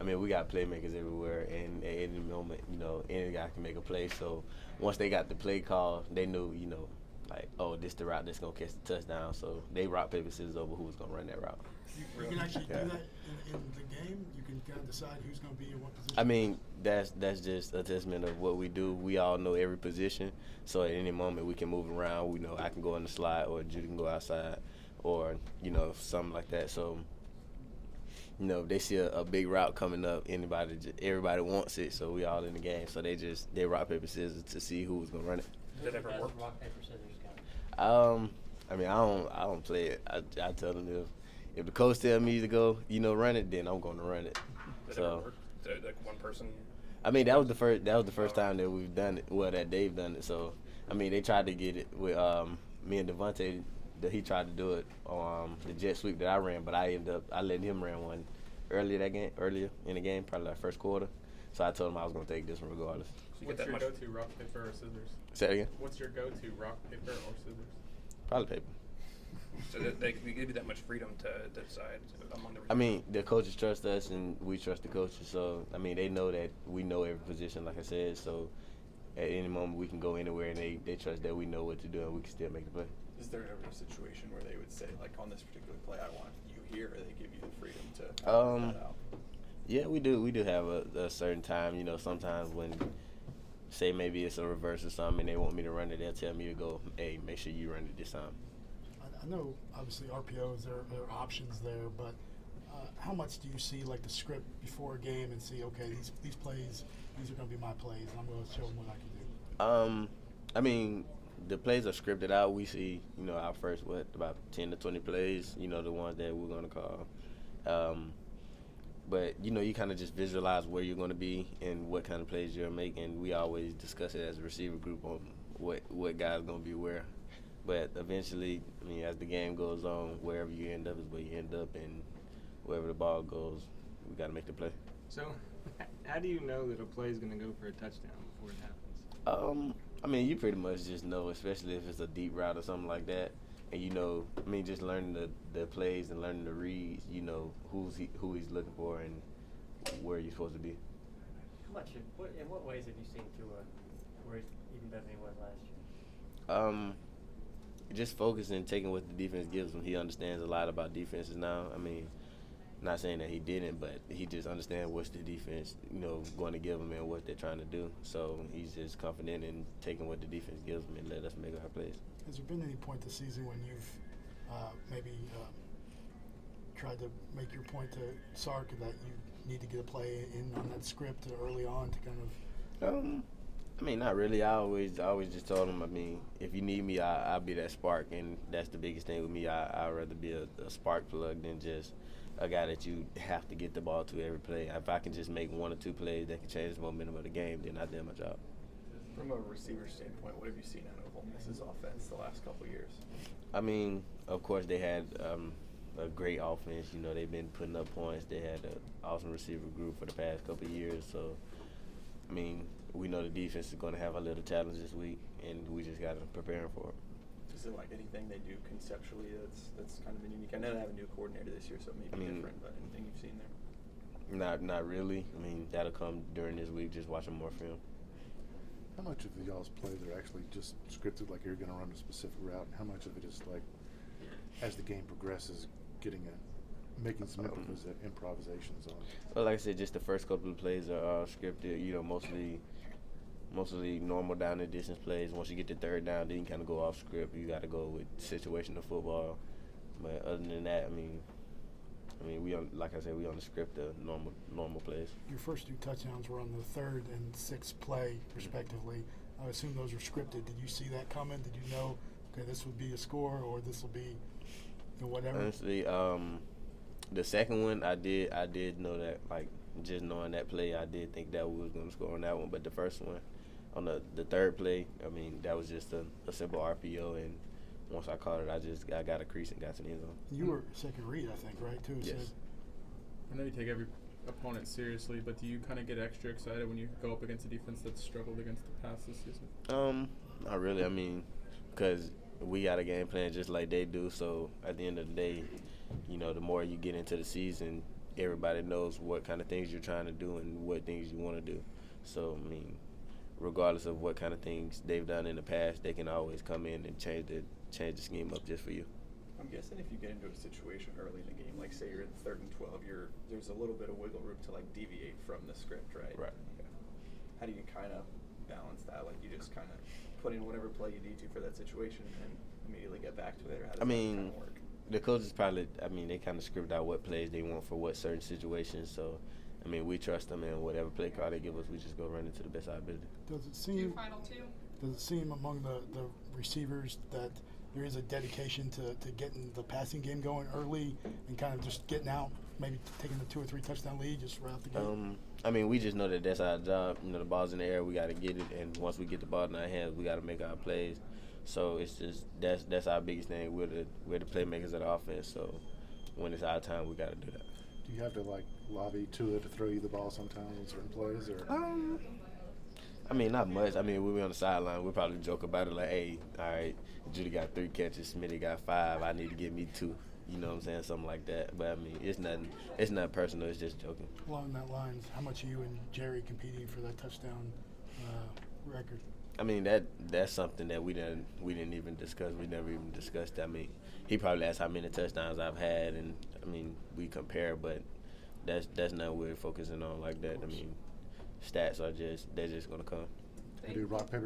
I mean, we got playmakers everywhere, and at any moment, any guy can make a play. So once they got the play call, they knew, like, oh, this the route that's gonna catch the touchdown. So they rock paper scissors over who was gonna run that route. You can actually do that in the game. You can kind of decide who's going to be in what position. I mean, that's just a testament of what we do. We all know every position, so at any moment we can move around. We know I can go in the slide, or Judy can go outside, or something like that. So if they see a big route coming up, everybody wants it. So we all in the game. So they rock paper scissors to see who was gonna run it. Did it ever work? Rock paper scissors guy. I mean, I don't play it. I tell them if the coach tell me to go, run it, then I'm going to run it. Did it ever work? Like one person? I mean, that was the first time that we've done it. Well, that they've done it. So, I mean, they tried to get it with me and Devontae. That he tried to do it on the jet sweep that I ran, but I let him run one earlier in the game, probably like first quarter. So I told him I was going to take this one regardless. What's your go-to, rock, paper, or scissors? Say that again? What's your go-to, rock, paper, or scissors? Probably paper. So they give you that much freedom to decide among the. I mean, the coaches trust us, and we trust the coaches. So, I mean, they know that we know every position, like I said. So, at any moment, we can go anywhere, and they trust that we know what to do, and we can still make the play. Is there ever a situation where they would say, like, on this particular play, I want you here, or they give you the freedom to that out? Yeah, we do. We do have a certain time. Sometimes when, say, maybe it's a reverse or something, and they want me to run it, they'll tell me to go, hey, make sure you run it this time. I know, obviously, RPOs, there are options there, but how much do you see, like, the script before a game and see, okay, these plays, these are going to be my plays, and I'm going to show them what I can do? I mean, the plays are scripted out. We see, our first, about 10 to 20 plays, the ones that we're going to call. But, you kind of just visualize where you're going to be and what kind of plays you're making. And we always discuss it as a receiver group on what guys going to be where. But eventually, I mean, as the game goes on, wherever you end up is where you end up, and wherever the ball goes, we got to make the play. So, how do you know that a play is going to go for a touchdown before it happens? I mean, you pretty much just know, especially if it's a deep route or something like that. And just learning the plays and learning the reads, who he's looking for and where you're supposed to be. In what ways have you seen Tua where he's even better than he was last year? Just focusing and taking what the defense gives him. He understands a lot about defenses now. I mean, not saying that he didn't, but he just understands what's the defense, going to give him and what they're trying to do. So he's just confident in taking what the defense gives him and let us make our plays. Has there been any point this season when you've maybe tried to make your point to Sark that you need to get a play in on that script early on to kind of I mean, not really. I always just told him, I mean, if you need me, I'll be that spark, and that's the biggest thing with me. I'd rather be a spark plug than just a guy that you have to get the ball to every play. If I can just make one or two plays that can change the momentum of the game, then I did my job. From a receiver standpoint, what have you seen out of Ole Miss's offense the last couple of years? I mean, of course, they had a great offense. They've been putting up points. They had an awesome receiver group for the past couple of years. So, I mean, we know the defense is going to have a little challenge this week, and we just got to prepare for it. Is it like anything they do conceptually that's kind of unique? I know they have a new coordinator this year, so it may be different, but anything you've seen there? Not really. I mean, that'll come during this week, just watching more film. How much of y'all's plays are actually just scripted, like you're going to run a specific route, and how much of it is like, as the game progresses, making some improvisations on it? Well, like I said, just the first couple of plays are scripted. Mostly normal down and distance plays. Once you get to third down, then you kind of go off script. You got to go with situational football. But other than that, I mean, we on the script of normal plays. Your first two touchdowns were on the third and sixth play, respectively. I assume those were scripted. Did you see that coming? Did you know, okay, this would be a score or this will be whatever? Honestly, the second one, I did know that, like, just knowing that play, I did think that we was going to score on that one. But the first one, on the third play, I mean, that was just a simple RPO, and once I caught it, I got a crease and got to the end zone. You were second read, I think, right, too? Yes. So I know you take every opponent seriously, but do you kind of get extra excited when you go up against a defense that's struggled against the pass this season? Not really. I mean, because we got a game plan just like they do, so at the end of the day, the more you get into the season, everybody knows what kind of things you're trying to do and what things you want to do. So, I mean, regardless of what kind of things they've done in the past, they can always come in and change the scheme up just for you. I'm guessing if you get into a situation early in the game, like say you're in 3rd and 12, there's a little bit of wiggle room to like deviate from the script, right? Right. Okay. How do you kind of balance that? Like you just kind of put in whatever play you need to for that situation and then immediately get back to it, or how does that kind of work? The coaches probably, they kind of script out what plays they want for what certain situations. So, we trust them, and whatever play card they give us, we just go run it to the best of our ability. Does it seem? Your final two. Does it seem among the receivers that there is a dedication to getting the passing game going early and kind of just getting out, maybe taking the 2 or 3 touchdown lead just right out the gate? We just know that that's our job. The ball's in the air, we got to get it, and once we get the ball in our hands, we got to make our plays. So it's just that's our biggest thing. We're the playmakers of the offense. So when it's our time, we got to do that. Do you have to like lobby Tua to throw you the ball sometimes on certain plays, or? Not much. We be on the sideline. We probably joke about it like, hey, all right, Judy got 3 catches, Smitty got 5. I need to give me 2. You know what I'm saying? Something like that. But it's nothing. It's not personal. It's just joking. Along that lines, how much are you and Jerry competing for that touchdown record? That's something that we didn't even discuss. We never even discussed that. He probably asked how many touchdowns I've had, and we compare, but that's not what we're focusing on like that. Stats are they're just gonna come. Do rock paper